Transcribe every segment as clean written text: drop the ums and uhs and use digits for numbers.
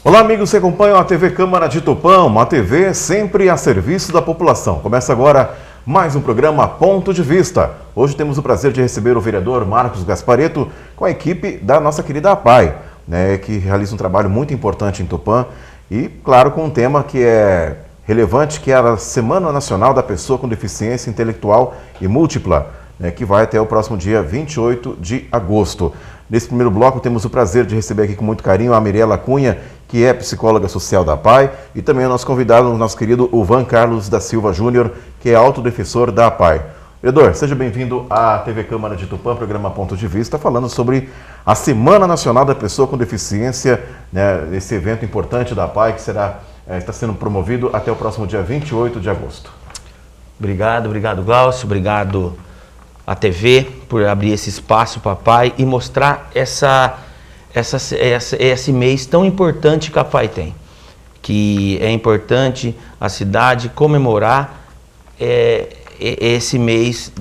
Olá, amigos que acompanham a TV Câmara de Tupã, uma TV sempre a serviço da população. Começa agora mais um programa Ponto de Vista. Hoje temos o prazer de receber o vereador Marcos Gasparetto com a equipe da nossa querida APAI, que realiza um trabalho muito importante em Tupã e, claro, com um tema que é relevante, que é a Semana Nacional da Pessoa com Deficiência Intelectual e Múltipla, que vai até o próximo dia 28 de agosto. Nesse primeiro bloco temos o prazer de receber aqui com muito carinho a Mirela Cunha, que é psicóloga social da APAI, e também o nosso convidado, o nosso querido Van Carlos da Silva Júnior, que é autodefensor da APAI. Vereador, seja bem-vindo à TV Câmara de Tupã, programa Ponto de Vista, falando sobre a Semana Nacional da Pessoa com Deficiência, esse evento importante da APAI que está sendo promovido até o próximo dia 28 de agosto. Obrigado Glaucio, obrigado à TV por abrir esse espaço para a APAI e mostrar esse mês tão importante que a APAI tem. Que é importante a cidade comemorar esse mês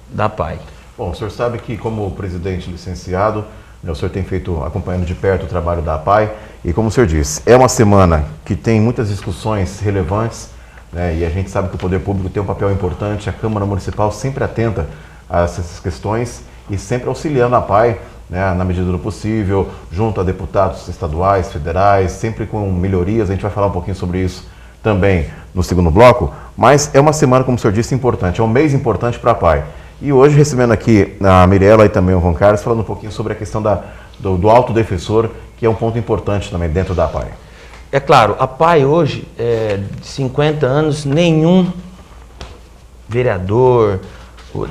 da APAI. Bom, o senhor sabe que como presidente licenciado, o senhor tem feito, acompanhando de perto o trabalho da APAI, e como o senhor disse, é uma semana que tem muitas discussões relevantes, e a gente sabe que o poder público tem um papel importante, a Câmara Municipal sempre atenta a essas questões e sempre auxiliando a APAI, na medida do possível, junto a deputados estaduais, federais, sempre com melhorias. A gente vai falar um pouquinho sobre isso também no segundo bloco, mas é uma semana, como o senhor disse, importante, é um mês importante para a APAI. E hoje recebendo aqui a Mirela e também o Van Carlos, falando um pouquinho sobre a questão do autodefensor, que é um ponto importante também dentro da APAI. É claro, a APAI hoje, de 50 anos, nenhum vereador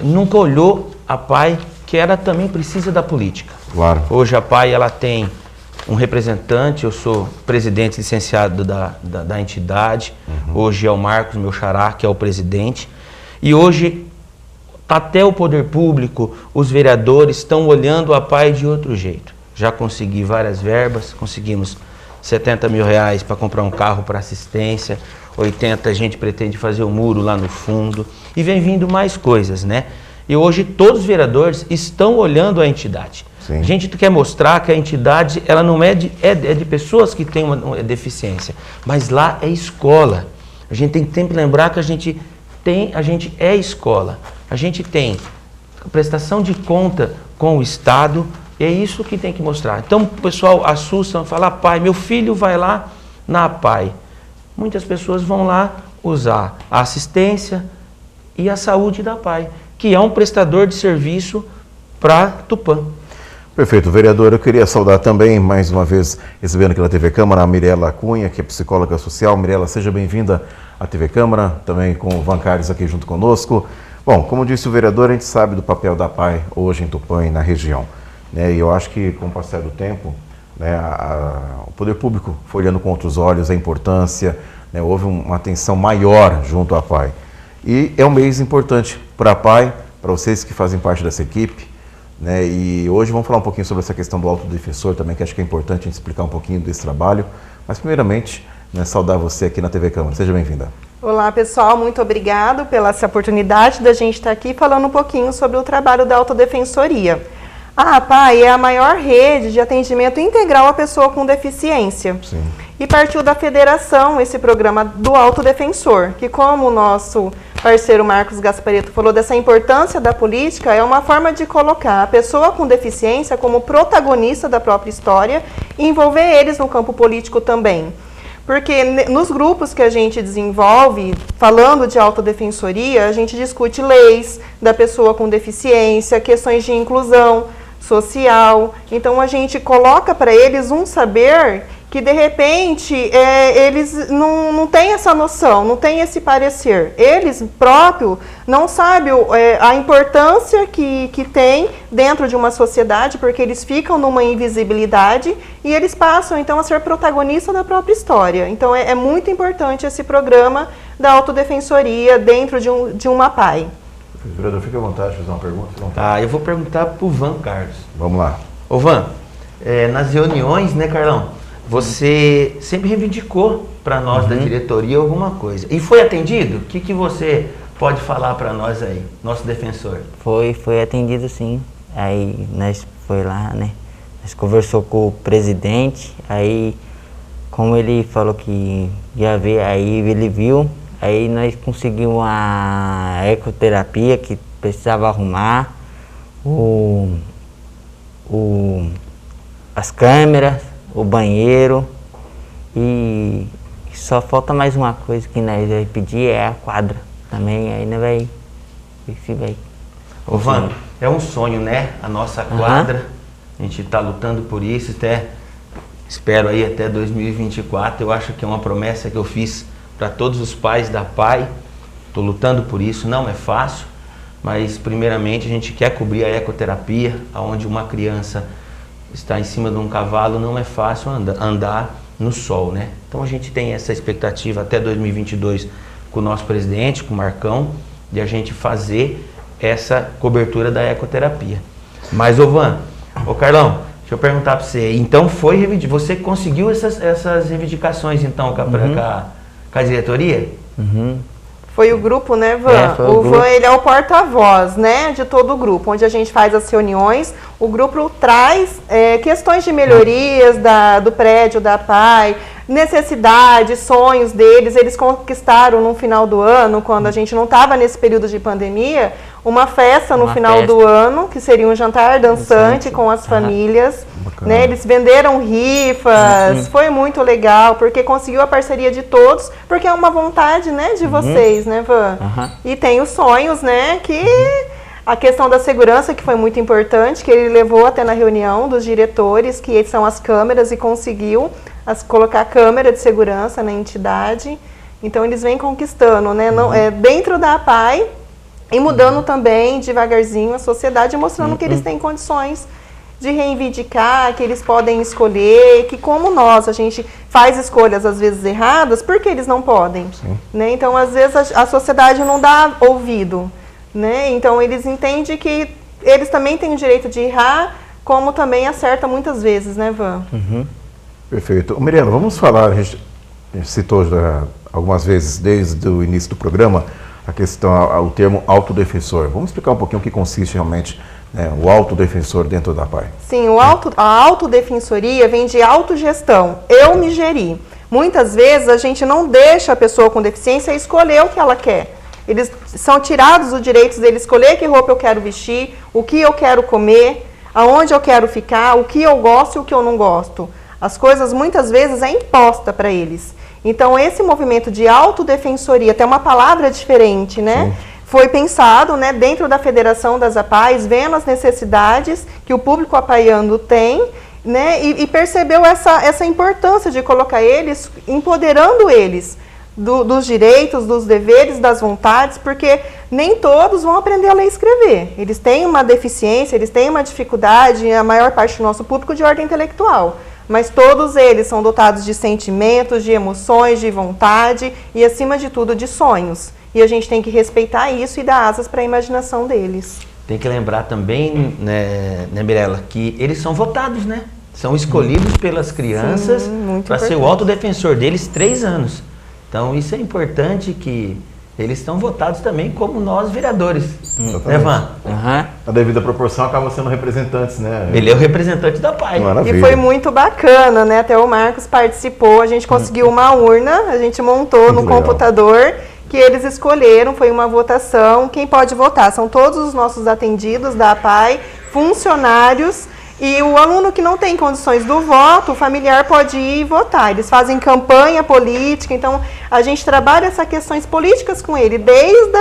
nunca olhou a APAI, que ela também precisa da política. Claro. Hoje a APAI ela tem um representante, eu sou presidente licenciado da entidade, hoje é o Marcos, meu xará, que é o presidente, e hoje até o poder público, os vereadores estão olhando a APAI de outro jeito. Já consegui várias verbas, conseguimos 70 mil reais para comprar um carro para assistência, 80 a gente pretende fazer o muro lá no fundo, e vem vindo mais coisas, E hoje todos os vereadores estão olhando a entidade. Sim. A gente quer mostrar que a entidade ela não é de pessoas que têm uma deficiência, mas lá é escola. A gente tem que sempre lembrar que a gente é escola. A gente tem prestação de conta com o Estado, e é isso que tem que mostrar. Então o pessoal assusta, fala, pai, meu filho vai lá na APAI. Muitas pessoas vão lá usar a assistência e a saúde da APAI, que é um prestador de serviço para Tupã. Perfeito, vereador. Eu queria saudar também, mais uma vez, recebendo aqui na TV Câmara, a Mirela Cunha, que é psicóloga social. Mirela, seja bem-vinda à TV Câmara, também com o Van Carlos aqui junto conosco. Bom, como disse o vereador, a gente sabe do papel da APAI hoje em Tupã e na região. E eu acho que, com o passar do tempo, o poder público foi olhando com outros olhos a importância, houve uma atenção maior junto à APAI. E é um mês importante para a APAI, para vocês que fazem parte dessa equipe, e hoje vamos falar um pouquinho sobre essa questão do autodefensor também, que acho que é importante a gente explicar um pouquinho desse trabalho. Mas, primeiramente, saudar você aqui na TV Câmara. Seja bem-vinda. Olá, pessoal. Muito obrigado pela essa oportunidade da gente estar aqui falando um pouquinho sobre o trabalho da autodefensoria. A APAI é a maior rede de atendimento integral à pessoa com deficiência. Sim. E partiu da federação esse programa do autodefensor, que, como o nosso parceiro Marcos Gasparetto falou dessa importância da política, é uma forma de colocar a pessoa com deficiência como protagonista da própria história e envolver eles no campo político também. Porque nos grupos que a gente desenvolve, falando de autodefensoria, a gente discute leis da pessoa com deficiência, questões de inclusão social. Então a gente coloca para eles um saber que de repente eles não têm essa noção, não têm esse parecer. Eles próprios não sabem a importância que tem dentro de uma sociedade, porque eles ficam numa invisibilidade e eles passam então a ser protagonistas da própria história. Então é muito importante esse programa da autodefensoria dentro de uma APAI. Vereador, fique à vontade de fazer uma pergunta. Eu vou perguntar para o Van Carlos. Vamos lá. Ô Van, nas reuniões, Carlão? Você sempre reivindicou para nós da diretoria alguma coisa. E foi atendido? O que você pode falar para nós aí, nosso defensor? Foi atendido sim. Aí nós foi lá, Nós conversou com o presidente, aí como ele falou que ia ver, aí ele viu, aí nós conseguimos a ecoterapia que precisava arrumar, as câmeras, o banheiro e só falta mais uma coisa que nós vai pedir, é a quadra também, aí nós vai ver se vai. Ô Van, é um sonho, né? A nossa quadra, a gente está lutando por isso, espero aí até 2024, eu acho que é uma promessa que eu fiz para todos os pais da PAI, estou lutando por isso, não é fácil, mas primeiramente a gente quer cobrir a ecoterapia, onde uma criança está em cima de um cavalo, não é fácil andar no sol, né? Então a gente tem essa expectativa até 2022 com o nosso presidente, com o Marcão, de a gente fazer essa cobertura da ecoterapia. Mas, Van, Carlão, deixa eu perguntar para você, então você conseguiu essas reivindicações então com a diretoria? Foi o grupo, né, Van? O Van, ele é o porta-voz, né, de todo o grupo, onde a gente faz as reuniões. O grupo traz questões de melhorias do prédio da PAI, necessidades, sonhos deles. Eles conquistaram no final do ano, quando a gente não estava nesse período de pandemia, uma festa no final do ano, que seria um jantar dançante com as famílias. Né? Eles venderam rifas, foi muito legal, porque conseguiu a parceria de todos, porque é uma vontade, né, de vocês, né, Van? E tem os sonhos, né, que a questão da segurança, que foi muito importante, que ele levou até na reunião dos diretores, que são as câmeras, e conseguiu colocar câmera de segurança na entidade. Então eles vêm conquistando, né, dentro da PAI, e mudando também devagarzinho a sociedade, mostrando que eles têm condições de reivindicar, que eles podem escolher, que como nós, a gente faz escolhas às vezes erradas, porque eles não podem, né? Então às vezes a sociedade não dá ouvido, né? Então eles entendem que eles também têm o direito de errar, como também acerta muitas vezes, né, Van? Perfeito. Mirela, vamos falar, a gente citou já algumas vezes desde o início do programa a questão, o termo autodefensor. Vamos explicar um pouquinho o que consiste realmente o autodefensor dentro da PAI. Sim, a autodefensoria vem de autogestão, eu me geri. Muitas vezes a gente não deixa a pessoa com deficiência escolher o que ela quer. Eles são tirados os direitos dele escolher que roupa eu quero vestir, o que eu quero comer, aonde eu quero ficar, o que eu gosto e o que eu não gosto. As coisas muitas vezes é imposta para eles. Então esse movimento de autodefensoria, até uma palavra diferente, né? Sim. Foi pensado, né, dentro da Federação das APAIs, vendo as necessidades que o público apaiano tem, né, e percebeu essa importância de colocar eles, empoderando eles dos direitos, dos deveres, das vontades, porque nem todos vão aprender a ler e escrever. Eles têm uma deficiência, eles têm uma dificuldade, a maior parte do nosso público, de ordem intelectual. Mas todos eles são dotados de sentimentos, de emoções, de vontade e, acima de tudo, de sonhos. E a gente tem que respeitar isso e dar asas para a imaginação deles. Tem que lembrar também, né, Mirela, que eles são votados, né? São escolhidos pelas crianças para ser o autodefensor deles 3 anos. Então isso é importante, que eles estão votados também como nós vereadores. Né, Van? A devida proporção acaba sendo representantes, né? Ele é o representante da PAI. Maravilha. E foi muito bacana, né? Até o Marcos participou, a gente conseguiu uma urna, a gente montou no computador, que eles escolheram, foi uma votação. Quem pode votar são todos os nossos atendidos da PAI, funcionários, e o aluno que não tem condições do voto, o familiar pode ir e votar. Eles fazem campanha política, então a gente trabalha essas questões políticas com ele, desde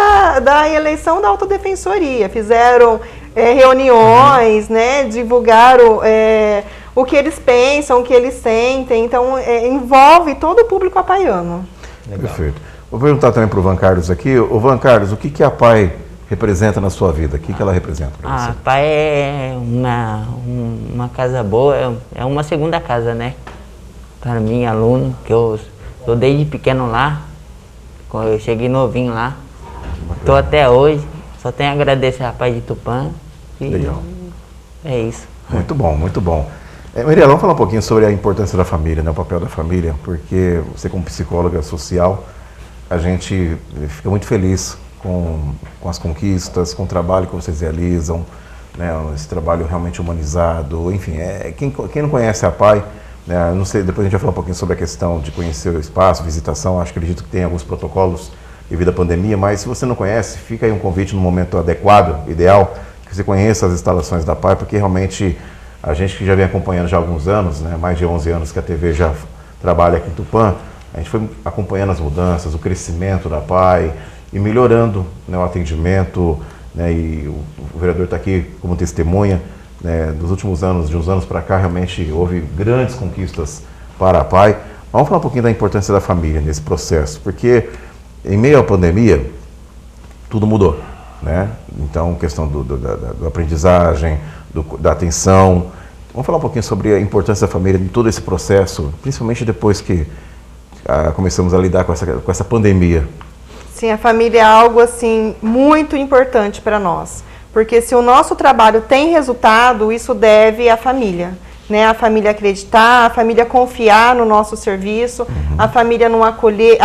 a eleição da autodefensoria. Fizeram reuniões, né, divulgaram o que eles pensam, o que eles sentem, então envolve todo o público apaiano. Legal. Perfeito. Vou perguntar também para o Van Carlos aqui. O Van Carlos, o que a PAI representa na sua vida? O que ela representa para você? A PAI é uma casa boa, é uma segunda casa, né? Para mim, aluno, que eu estou desde pequeno lá, eu cheguei novinho lá, estou até hoje, só tenho a agradecer a PAI de Tupã. Legal. É isso. Muito bom, muito bom. Mirela, vamos falar um pouquinho sobre a importância da família, né? O papel da família, porque você, como psicóloga social, a gente fica muito feliz com as conquistas, com o trabalho que vocês realizam, né, esse trabalho realmente humanizado, enfim, quem não conhece a PAI, né, não sei, depois a gente vai falar um pouquinho sobre a questão de conhecer o espaço, visitação, acredito que tem alguns protocolos devido à pandemia, mas se você não conhece, fica aí um convite no momento adequado, ideal, que você conheça as instalações da PAI, porque realmente a gente que já vem acompanhando já há alguns anos, né, mais de 11 anos que a TV já trabalha aqui em Tupã, a gente foi acompanhando as mudanças, o crescimento da PAI e melhorando, né, o atendimento, né, e o vereador está aqui como testemunha, né, dos últimos anos, de uns anos para cá, realmente houve grandes conquistas para a PAI. Vamos falar um pouquinho da importância da família nesse processo, porque em meio à pandemia, tudo mudou, né? Então, questão da aprendizagem, da atenção. Vamos falar um pouquinho sobre a importância da família em todo esse processo, principalmente depois que começamos a lidar com essa pandemia. Sim, a família é algo assim muito importante para nós, porque se o nosso trabalho tem resultado, isso deve à família, né? A família acreditar, a família confiar no nosso serviço, a família não acolher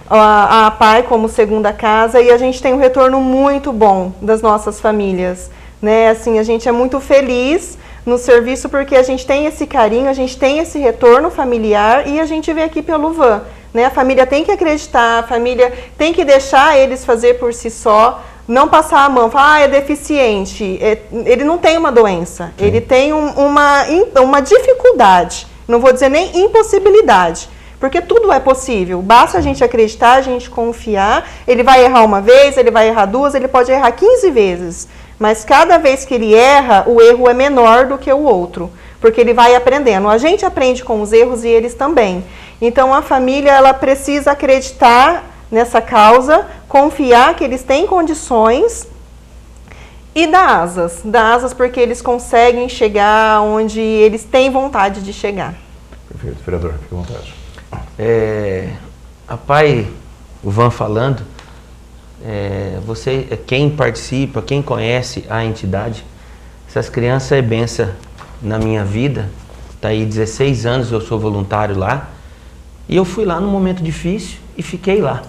a PAI como segunda casa, e a gente tem um retorno muito bom das nossas famílias, né? Assim, a gente é muito feliz no serviço porque a gente tem esse carinho, a gente tem esse retorno familiar e a gente vê aqui pelo VAN. Né? A família tem que acreditar, a família tem que deixar eles fazer por si só, não passar a mão, falar, é deficiente. Ele não tem uma doença, ele tem uma dificuldade, não vou dizer nem impossibilidade, porque tudo é possível, basta a gente acreditar, a gente confiar. Ele vai errar uma vez, ele vai errar duas, ele pode errar 15 vezes, mas cada vez que ele erra, o erro é menor do que o outro, porque ele vai aprendendo. A gente aprende com os erros e eles também. Então, a família ela precisa acreditar nessa causa, confiar que eles têm condições e dar asas porque eles conseguem chegar onde eles têm vontade de chegar. Perfeito, vereador, fique à vontade. A PAI, o Van falando, quem participa, quem conhece a entidade, essas crianças é benção na minha vida. Está aí 16 anos, eu sou voluntário lá. E eu fui lá num momento difícil e fiquei lá.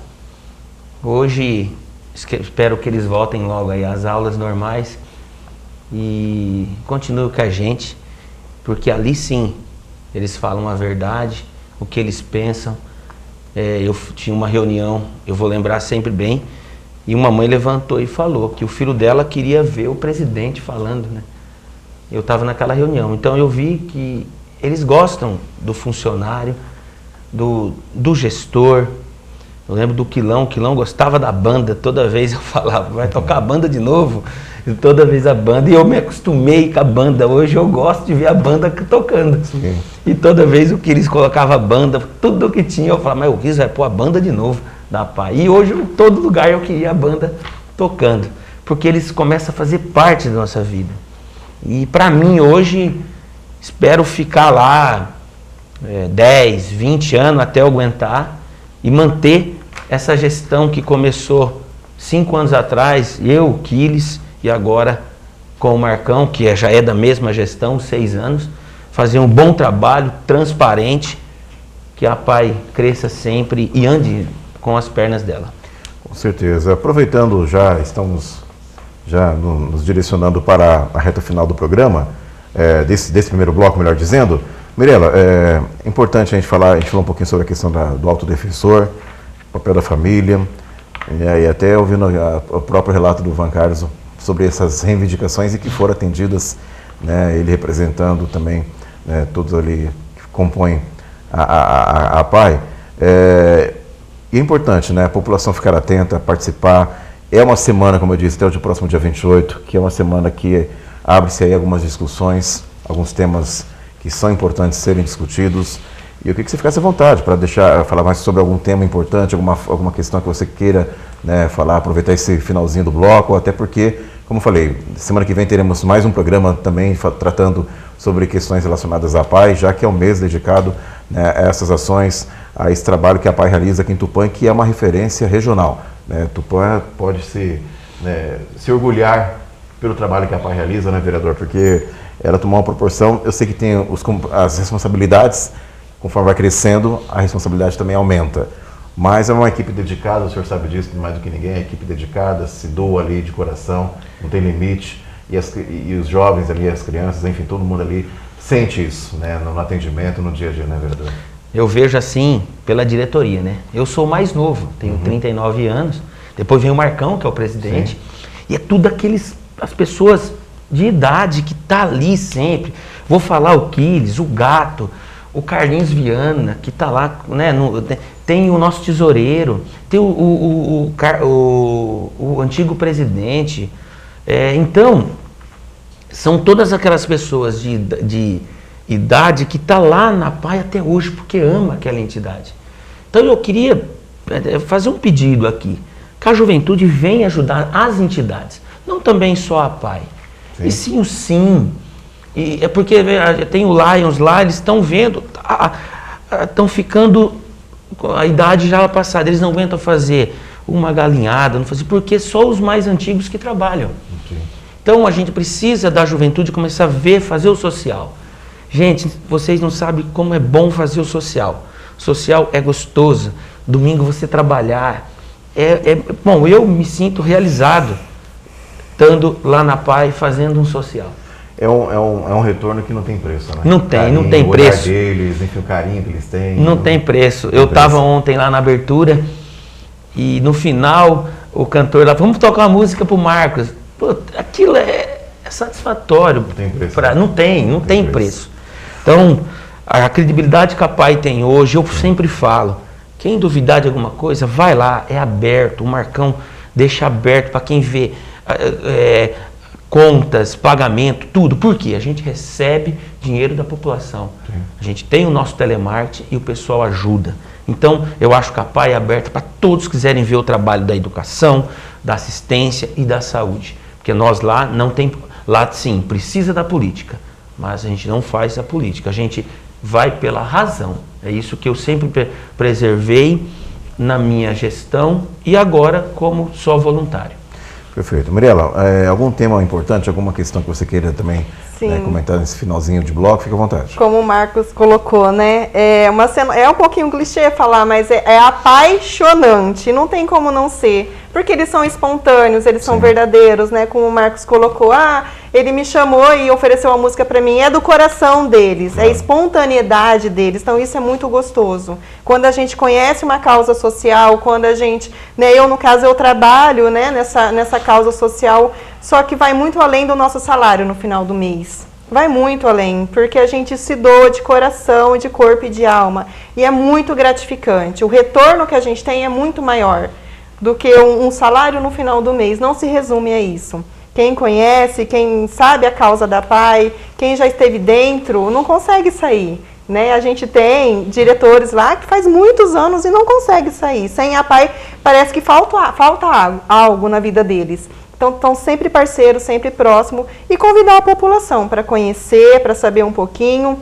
Hoje, espero que eles voltem logo aí às aulas normais e continuem com a gente, porque ali sim, eles falam a verdade, o que eles pensam. Eu tinha uma reunião, eu vou lembrar sempre bem, e uma mãe levantou e falou que o filho dela queria ver o presidente falando, né? Eu estava naquela reunião, então eu vi que eles gostam do funcionário, do gestor. Eu lembro do Quilão, o Quilão gostava da banda, toda vez eu falava, vai tocar a banda de novo? E toda vez a banda, e eu me acostumei com a banda, hoje eu gosto de ver a banda tocando. Sim. E toda vez o Quiris colocava a banda, tudo que tinha, eu falava, mas o Quiris vai pôr a banda de novo da PAI. E hoje, em todo lugar eu queria a banda tocando, porque eles começam a fazer parte da nossa vida. E para mim hoje, espero ficar lá 10, 20 anos até eu aguentar e manter essa gestão que começou 5 anos atrás, eu, o Quiles, e agora com o Marcão, que já é da mesma gestão, 6 anos, fazer um bom trabalho, transparente, que a PAI cresça sempre e ande com as pernas dela. Com certeza. Aproveitando, já estamos nos direcionando para a reta final do programa, desse primeiro bloco, melhor dizendo. Mirela, é importante a gente falou um pouquinho sobre a questão do autodefensor, o papel da família, e até ouvindo o próprio relato do Van Carlos sobre essas reivindicações e que foram atendidas, né, ele representando também, né, todos ali que compõem a PAI. E é importante, né, a população ficar atenta, participar. É uma semana, como eu disse, até o próximo dia 28, que é uma semana que abre-se aí algumas discussões, alguns temas que são importantes serem discutidos. E eu queria que você ficasse à vontade para falar mais sobre algum tema importante, alguma questão que você queira, né, falar, aproveitar esse finalzinho do bloco, até porque, como eu falei, semana que vem teremos mais um programa também tratando sobre questões relacionadas à PAI, já que é um mês dedicado, né, a essas ações, a esse trabalho que a PAI realiza aqui em Tupã, que é uma referência regional. Né? Tupã pode se orgulhar pelo trabalho que a PAI realiza, né, vereador? Porque ela tomou uma proporção, eu sei que tem as responsabilidades, conforme vai crescendo, a responsabilidade também aumenta. Mas é uma equipe dedicada, o senhor sabe disso mais do que ninguém, é uma equipe dedicada, se doa ali de coração, não tem limite. e os jovens ali, as crianças, enfim, todo mundo ali sente isso, né, no atendimento, no dia a dia, né, vereador? Eu vejo assim pela diretoria, né? Eu sou o mais novo, tenho 39 anos, depois vem o Marcão, que é o presidente, sim, e é tudo as pessoas de idade que tá ali sempre. Vou falar o Quiles, o Gato, o Carlinhos Viana, que tá lá, né? Tem o nosso tesoureiro, tem o antigo presidente. Então, são todas aquelas pessoas de idade que está lá na PAI até hoje, porque ama aquela entidade. Então eu queria fazer um pedido aqui, que a juventude venha ajudar as entidades, não também só a PAI, sim, e sim o SIM. E é porque tem o Lions lá, eles estão vendo, estão ficando, a idade já passada, eles não aguentam fazer uma galinhada, não fazer, porque só os mais antigos que trabalham. Okay. Então a gente precisa da juventude começar a ver, fazer o social. Gente, vocês não sabem como é bom fazer o social. Social é gostoso. Domingo você trabalhar. Bom, eu me sinto realizado estando lá na PAI fazendo um social. É um retorno que não tem preço, né? Não tem preço. O olhar deles, enfim, o carinho que eles têm. Não tem preço. Eu estava ontem lá na abertura e no final o cantor lá, vamos tocar uma música pro Marcos. Pô, aquilo é satisfatório. Não tem preço. Não tem preço. Então, a credibilidade que a PAI tem hoje, eu sempre falo, quem duvidar de alguma coisa, vai lá, é aberto, o Marcão deixa aberto para quem vê contas, pagamento, tudo. Por quê? A gente recebe dinheiro da população. Sim. A gente tem o nosso telemarketing e o pessoal ajuda. Então, eu acho que a PAI é aberta para todos que quiserem ver o trabalho da educação, da assistência e da saúde. Porque nós lá não tem... Lá, sim, precisa da política. Mas a gente não faz a política, a gente vai pela razão. É isso que eu sempre preservei na minha gestão e agora como só voluntário. Perfeito. Mirela, algum tema importante, alguma questão que você queira também comentar nesse finalzinho de bloco? Fica à vontade. Como o Marcos colocou, né? É um pouquinho clichê falar, mas é apaixonante, não tem como não ser. Porque eles são espontâneos, eles são verdadeiros, né? Como o Marcos colocou, ele me chamou e ofereceu uma música para mim, é do coração deles, é a espontaneidade deles, então isso é muito gostoso. Quando a gente conhece uma causa social, quando a gente, né, eu no caso eu trabalho, né, nessa causa social, só que vai muito além do nosso salário no final do mês. Vai muito além, porque a gente se doa de coração, de corpo e de alma, e é muito gratificante. O retorno que a gente tem é muito maior do que um salário no final do mês, não se resume a isso. Quem conhece, quem sabe a causa da PAI, quem já esteve dentro, não consegue sair. Né? A gente tem diretores lá que faz muitos anos e não consegue sair. Sem a PAI parece que falta algo na vida deles. Então estão sempre parceiros, sempre próximos e convidar a população para conhecer, para saber um pouquinho.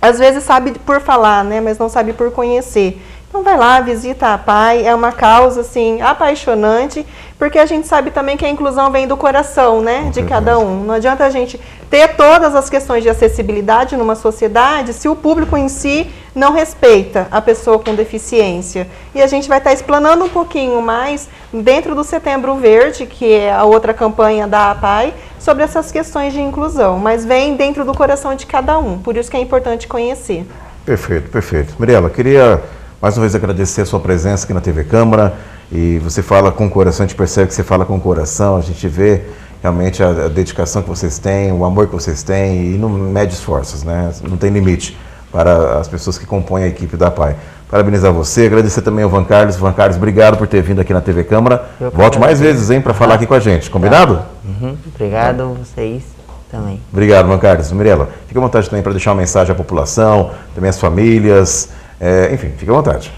Às vezes sabe por falar, né? Mas não sabe por conhecer. Então vai lá, visita a PAI, é uma causa assim apaixonante, porque a gente sabe também que a inclusão vem do coração, né, de cada um. Não adianta a gente ter todas as questões de acessibilidade numa sociedade se o público em si não respeita a pessoa com deficiência. E a gente vai estar explanando um pouquinho mais dentro do Setembro Verde, que é a outra campanha da APAI, sobre essas questões de inclusão, mas vem dentro do coração de cada um, por isso que é importante conhecer. Perfeito, perfeito. Mirela, queria mais uma vez agradecer a sua presença aqui na TV Câmara, e você fala com o coração, a gente percebe que você fala com o coração, a gente vê realmente a dedicação que vocês têm, o amor que vocês têm, e não mede esforços, né? Não tem limite para as pessoas que compõem a equipe da PAI. Parabenizar você, agradecer também ao Van Carlos. Van Carlos, obrigado por ter vindo aqui na TV Câmara. Volte mais vezes, hein, para falar aqui com a gente, combinado? Obrigado a vocês também. Obrigado, Van Carlos. Mirela, fique à vontade também para deixar uma mensagem à população, também às famílias, enfim, fique à vontade.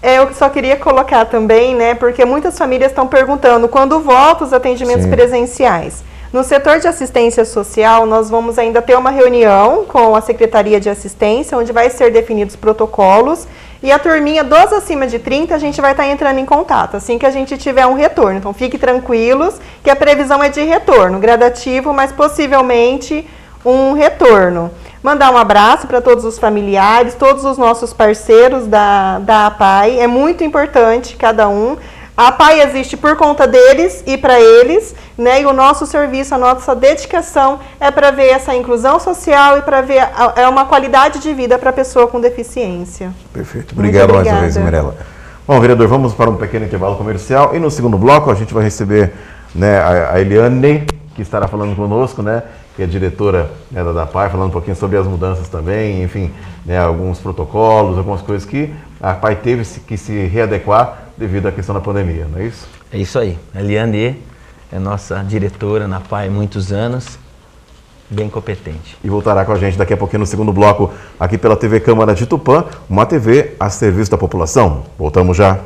Eu só queria colocar também, né, porque muitas famílias estão perguntando quando voltam os atendimentos presenciais. No setor de assistência social, nós vamos ainda ter uma reunião com a Secretaria de Assistência, onde vai ser definidos protocolos, e a turminha dos acima de 30, a gente vai estar entrando em contato, assim que a gente tiver um retorno. Então, fiquem tranquilos, que a previsão é de retorno, gradativo, mas possivelmente um retorno. Mandar um abraço para todos os familiares, todos os nossos parceiros da APAI, é muito importante cada um. A APAI existe por conta deles e para eles, né? E o nosso serviço, a nossa dedicação é para ver essa inclusão social e para ver uma qualidade de vida para a pessoa com deficiência. Perfeito. Obrigado mais uma vez, Mirela. Bom, vereador, vamos para um pequeno intervalo comercial e no segundo bloco a gente vai receber, né, a Eliane, que estará falando conosco, né, que é diretora, né, da PAI, falando um pouquinho sobre as mudanças também, enfim, né, alguns protocolos, algumas coisas que a PAI teve que se readequar devido à questão da pandemia, não é isso? É isso aí. A Eliane é nossa diretora na PAI há muitos anos, bem competente. E voltará com a gente daqui a pouquinho no segundo bloco, aqui pela TV Câmara de Tupã, uma TV a serviço da população. Voltamos já.